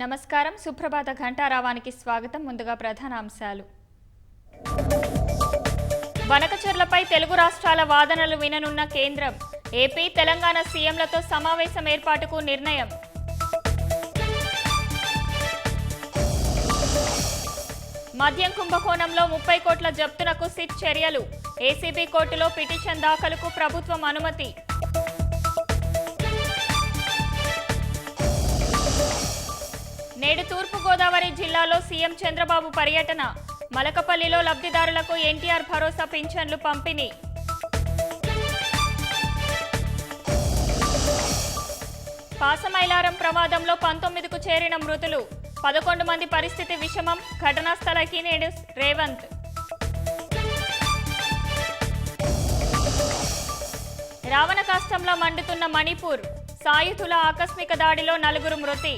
నమస్కారం. సుప్రభాత ఘంటారావానికి స్వాగతం. ముందుగా ప్రధాన అంశాలు. వనకచర్లపై తెలుగు రాష్ట్రాల వాదనలు విననున్న కేంద్రం. ఏపీ, తెలంగాణ సీఎంలతో సమావేశం ఏర్పాటుకు నిర్ణయం. మద్యం కుంభకోణంలో 30 కోట్ల జప్తునకు సిట్ చర్యలు. ఏసీబీ కోర్టులో పిటిషన్ దాఖలుకు ప్రభుత్వం అనుమతి. నేడు తూర్పుగోదావరి జిల్లాలో సీఎం చంద్రబాబు పర్యటన. మలకపల్లిలో లబ్ధిదారులకు ఎన్టీఆర్ భరోసా పింఛన్లు పంపిణీ. పాసమైలారం ప్రమాదంలో 19కు చేరిన మృతులు. 11 మంది పరిస్థితి విషమం. ఘటనా స్థలకి నేడు రేవంత్. రావణ కాష్టంలో మండుతున్న మణిపూర్. సాయుధుల ఆకస్మిక దాడిలో 4 మృతి.